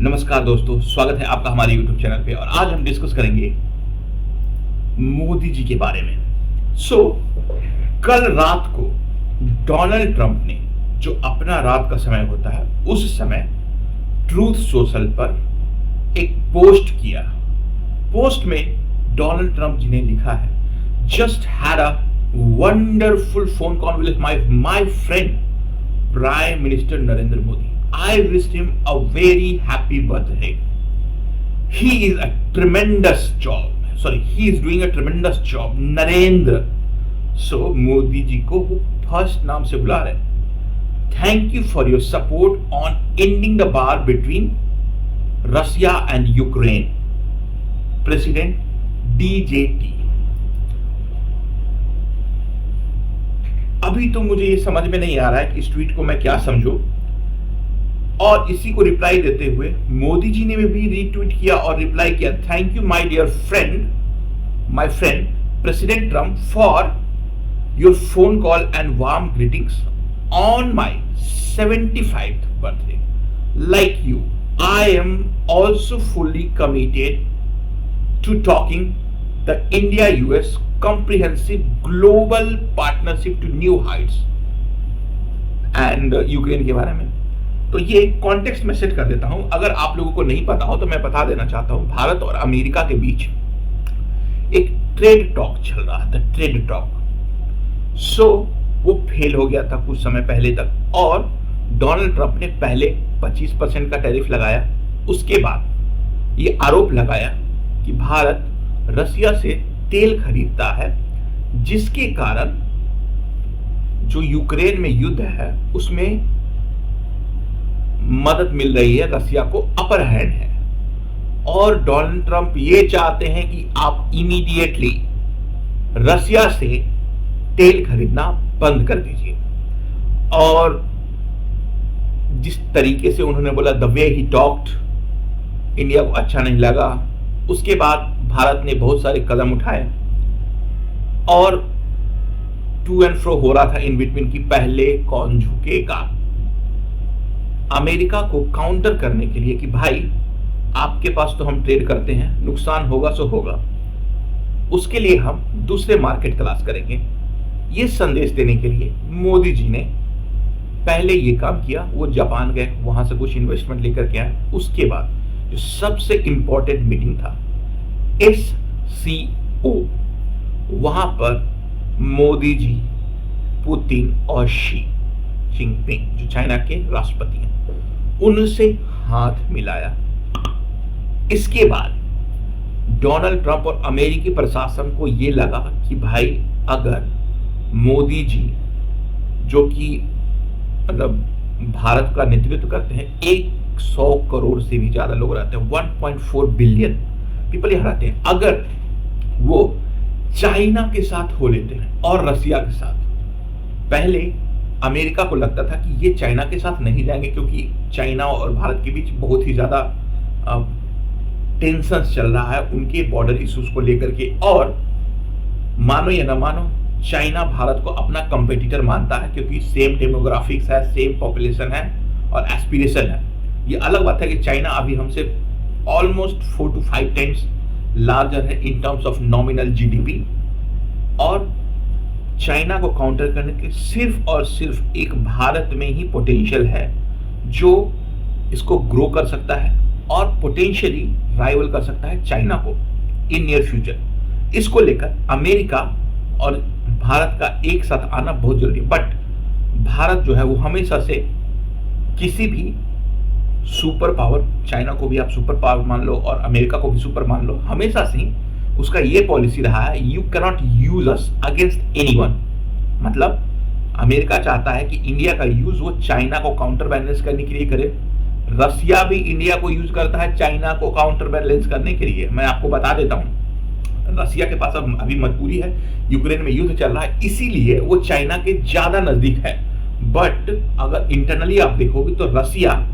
नमस्कार दोस्तों, स्वागत है आपका हमारे YouTube चैनल पे। और आज हम डिस्कस करेंगे मोदी जी के बारे में। कल रात को डोनाल्ड ट्रंप ने, जो अपना रात का समय होता है, उस समय ट्रूथ सोशल पर एक पोस्ट किया। पोस्ट में डोनाल्ड ट्रंप जी ने लिखा है, just had a wonderful phone call with my friend prime minister Narendra Modi. I wished him a very happy birthday. He is doing a tremendous job. Narendra. Modi ji को वो फर्स्ट नाम से बुला रहे. Thank you for your support on ending the war between Russia and Ukraine. President DJT. अभी तो मुझे ये समझ में नहीं आ रहा है कि इस ट्वीट को मैं क्या समझूं. और इसी को रिप्लाई देते हुए मोदी जी ने भी रीट्वीट किया और रिप्लाई किया, thank you my dear my friend President Trump for your phone call and warm greetings on my 75th birthday. Like you I am also fully committed to taking the India US comprehensive global partnership to new heights and Ukraine के बारे में. तो ये context में set कर देता हूं. अगर आप लोगों को नहीं पता हो तो मैं बता देना चाहता हूं. भारत और अमेरिका के बीच एक ट्रेड टॉक चल रहा था, ट्रेड टॉक. वो फेल हो गया था कुछ समय पहले तक, और डोनाल्ड ट्रंप ने पहले 25% का टैरिफ लगाया. उसके बाद ये आरोप लगाया कि भारत रसिया से तेल खरीदता है, जिसके कारण जो यूक्रेन में युद्ध है उसमें मदद मिल रही है, रसिया को अपर हैंड है. और डोनाल्ड ट्रंप ये चाहते हैं कि आप इमीडिएटली रसिया से तेल खरीदना बंद कर दीजिए. और जिस तरीके से उन्होंने बोला, the way he talked, India को अच्छा नहीं लगा. उसके बाद भारत ने बहुत सारे कदम उठाए और टू एंड फ्रो हो रहा था इन बिटवीन की पहले कौन झुकेगा. अमेरिका को काउंटर करने के लिए कि भाई आपके पास तो हम ट्रेड करते हैं, नुकसान होगा सो होगा, उसके लिए हम दूसरे मार्केट तलाश करेंगे. ये संदेश देने के लिए मोदी जी ने पहले ये काम किया. वो जापान गए, वहां से कुछ इन्वेस्टमेंट लेकर के आए. उसके बाद जो सबसे इंपॉर्टेंट मीटिंग था SCO, वहां पर मोदी जी, पुतिन और शी जिनपिंग, जो चाइना के राष्ट्रपति हैं, उनसे हाथ मिलाया. इसके बाद डोनाल्ड ट्रंप और अमेरिकी प्रशासन को यह लगा कि भाई अगर मोदी जी, जो कि मतलब भारत का नेतृत्व करते हैं, 100 करोड़ से भी ज्यादा लोग रहते हैं, 1.4 बिलियन पीपल यहाँ रहते हैं, अगर वो चाइना के साथ हो लेते हैं और रसिया के साथ. पहले अमेरिका को लगता था कि ये चाइना के साथ नहीं जाएंगे, क्योंकि चाइना और भारत के बीच बहुत ही ज्यादा टेंशन चल रहा है उनके बॉर्डर इश्यूज को लेकर के. और मानो या ना मानो, चाइना भारत को अपना कंपेटिटर मानता है, क्योंकि सेम डेमोग्राफिक्स है, सेम पॉपुलेशन है और एस्पिरेशन है. ये अलग बात है कि चाइना अभी हमसे ऑलमोस्ट 4 to 5 टाइम्स लार्जर है in terms of nominal GDP. और चाइना को काउंटर करने के सिर्फ और सिर्फ एक भारत में ही पोटेंशियल है, जो इसको ग्रो कर सकता है और पोटेंशियली राइवल कर सकता है चाइना को इन नियर फ्यूचर. इसको लेकर अमेरिका और भारत का एक साथ आना बहुत जरूरी है. बट भारत जो है वो हमेशा से किसी भी सुपर पावर, चाइना को भी आप सुपर पावर मान लो और अमेरिका को भी सुपर मान लो, हमेशा से ही उसका ये पॉलिसी रहा है, you can not use us against anyone. मतलब अमेरिका चाहता है कि इंडिया का यूज वो चाइना को काउंटर बैलेंस करने के लिए करे. रसिया भी इंडिया को यूज करता है चाइना को काउंटर बैलेंस करने के लिए. मैं आपको बता देता हूँ, रसिया के पास अब अभी मजबूरी है, यूक्रेन में युद्ध चल रहा है, इसीलिए वो चाइना के ज्यादा नजदीक है. बट अगर इंटरनली आप देखोगे तो रसिया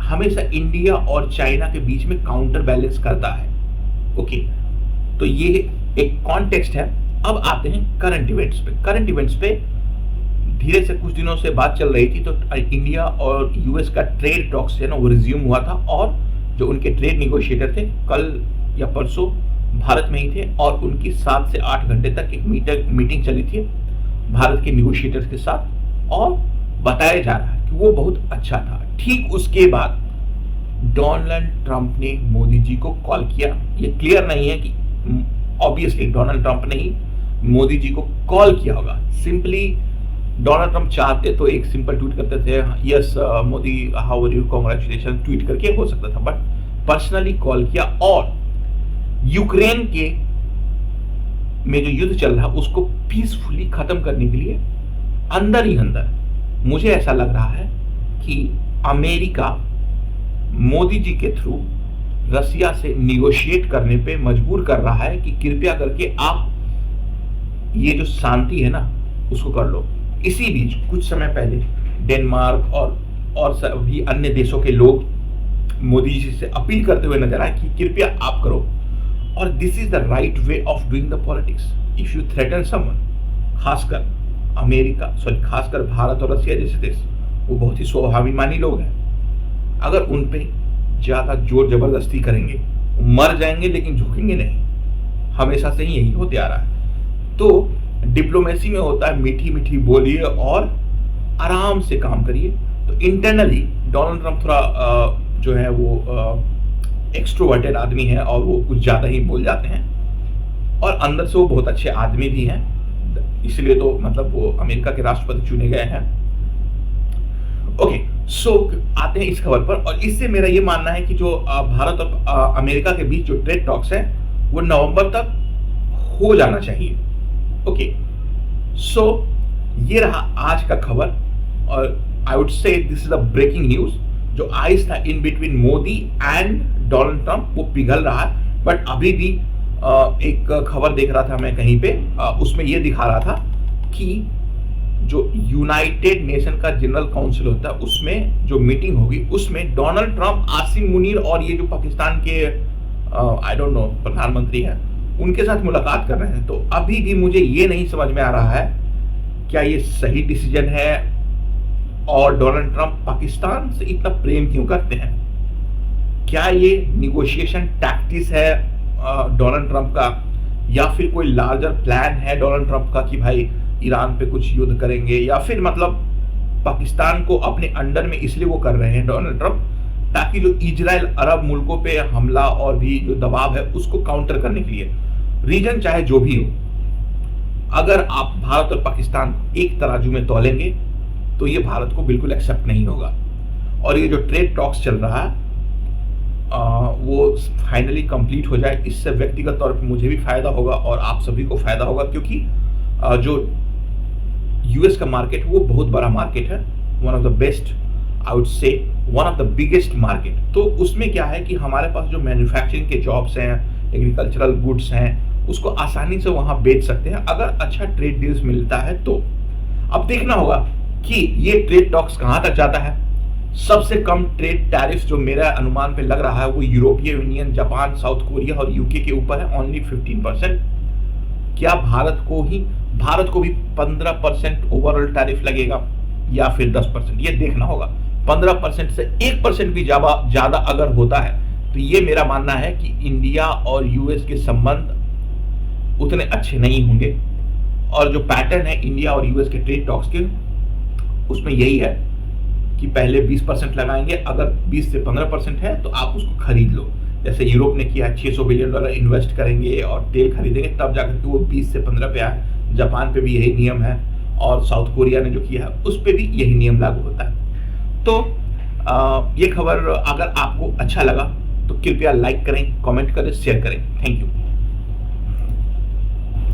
हमेशा इंडिया और चाइना के बीच में काउंटर बैलेंस करता है. ओके, तो ये एक कॉन्टेक्स्ट है. अब आते हैं करंट इवेंट्स पे. करंट इवेंट्स पे धीरे से कुछ दिनों से बात चल रही थी, तो इंडिया और यूएस का ट्रेड टॉक्स है ना वो रिज्यूम हुआ था, और जो उनके ट्रेड निगोशिएटर थे, कल या परसों भारत में ही थे और उनकी 7 से 8 घंटे तक एक मीटिंग चली थी भारत के निगोशिएटर्स के साथ, और बताया जा रहा है कि वो बहुत अच्छा था। ठीक उसके बाद डोनाल्ड ट्रंप ने मोदी जी को कॉल किया। ये क्लियर नहीं है कि ऑब्वियसली डोनाल्ड ट्रंप ने ही मोदी जी को कॉल किया होगा। सिंपली डोनाल्ड ट्रंप चाहते तो एक सिंपल ट्वीट करते थे, yes Modi how are you, congratulation tweet करके हो सकता था, बट पर्सनली कॉल किया और यूक्रेन के में जो युद्ध चल रहा है उसको पीसफुली खत्म करने के लिए अंदर ही अंदर मुझे ऐसा लग रहा है कि अमेरिका मोदी जी के थ्रू रसिया से निगोशिएट करने पे मजबूर कर रहा है कि कृपया करके आप ये जो शांति है ना उसको कर लो। इसी बीच कुछ समय पहले डेनमार्क और सभी अन्य देशों के लोग मोदी जी से अपील करते हुए नजर आए कि कृपया आप करो, और this is the right way of doing the politics. If you threaten someone, खासकर खासकर भारत और रसिया जैसे देश, वो बहुत ही स्वाभिमानी लोग हैं, अगर उन पे ज्यादा जोर जबरदस्ती करेंगे मर जाएंगे लेकिन झुकेंगे नहीं। हमेशा से ही यही होते आ रहा है। तो डिप्लोमेसी में होता है मीठी मीठी बोलिए और आराम से काम करिए। तो इंटरनली डोनाल्ड ट्रंप थोड़ा जो है वो एक्सट्रोवर्टेड आदमी है और वो कुछ ज़्यादा ही बोल जाते हैं, और अंदर से वो बहुत अच्छे आदमी भी हैं, इसलिए तो मतलब वो अमेरिका के राष्ट्रपति चुने गए हैं। ओके, सो आते हैं इस खबर पर, और इससे मेरा ये मानना है कि जो भारत और अमेरिका के बीच जो ट्रेड टॉक्स हैं वो नवंबर तक हो जाना चाहिए। ओके, सो ये रहा आज का खबर, और I would say this is a breaking news. जो आइस था in between Modi and Donald Trump वो पिघल रहा है, बट अभी भी एक खबर देख रहा था मैं कहीं पे, उसमें ये दिखा रहा था कि जो यूनाइटेड नेशन का जनरल काउंसिल होता है उसमें जो मीटिंग होगी उसमें डोनाल्ड ट्रंप, आसिम मुनीर और ये जो पाकिस्तान के आई डोंट नो प्रधानमंत्री हैं उनके साथ मुलाकात कर रहे हैं। तो अभी भी मुझे ये नहीं समझ में आ रहा है क्या ये सही डिसीजन है, और डोनाल्ड ट्रंप पाकिस्तान से इतना प्रेम क्यों करते हैं। क्या ये निगोशिएशन टैक्टिस है डोनाल्ड ट्रंप का, या फिर कोई लार्जर प्लान है डोनाल्ड ट्रंप का कि भाई ईरान पे कुछ युद्ध करेंगे, या फिर मतलब पाकिस्तान को अपने अंडर में इसलिए वो कर रहे हैं डोनाल्ड ट्रंप ताकि जो इजराइल अरब मुल्कों पे हमला और भी जो दबाव है उसको काउंटर करने के लिए। रीजन चाहे जो भी हो, अगर आप भारत और पाकिस्तान एक तराजू में तौलेंगे तो ये भारत को बिल्कुल एक्सेप्ट नहीं होगा, और ये जो ट्रेड टॉक्स चल रहा है वो फाइनली कंप्लीट हो जाए। इससे व्यक्तिगत तौर पे मुझे भी फायदा होगा और आप सभी को फायदा होगा, क्योंकि जो यूएस का मार्केट वो बहुत बड़ा मार्केट है, one of the best, I would से one of the biggest market. तो उसमें क्या है कि हमारे पास जो मैन्युफैक्चरिंग के जॉब्स हैं, एग्रीकल्चरल गुड्स हैं, उसको आसानी से वहां बेच सकते हैं अगर अच्छा ट्रेड डील्स मिलता है तो। अब देखना होगा कि ये ट्रेड टॉक्स कहां तक जाता है। सबसे कम ट्रेड टैरिफ जो मेरा अनुमान पे लग रहा है वो यूरोपीय यूनियन, जापान, साउथ कोरिया और यूके के ऊपर है, ओनली 15%। क्या भारत को भी 15% ओवरऑल टैरिफ लगेगा या फिर 10%, ये देखना होगा। 15% से 1% भी ज्यादा अगर होता है तो ये मेरा मानना है कि इंडिया और यूएस के संबंध उतने अच्छे नहीं होंगे, और जो पैटर्न है इंडिया और यूएस के ट्रेड टॉक्स के उसमें यही है कि पहले 20% लगाएंगे, अगर 20 से 15% है तो आप उसको खरीद लो। जैसे यूरोप ने किया $600 बिलियन इन्वेस्ट करेंगे और तेल खरीदेंगे, तब जाकर के वो 20 से 15 पे आए। जापान पे भी यही नियम है, और साउथ कोरिया ने जो किया है उस पे भी यही नियम लागू होता है। तो ये खबर अगर आपको अच्छा लगा तो कृपया लाइक करें, कमेंट करें, शेयर करें। Thank you.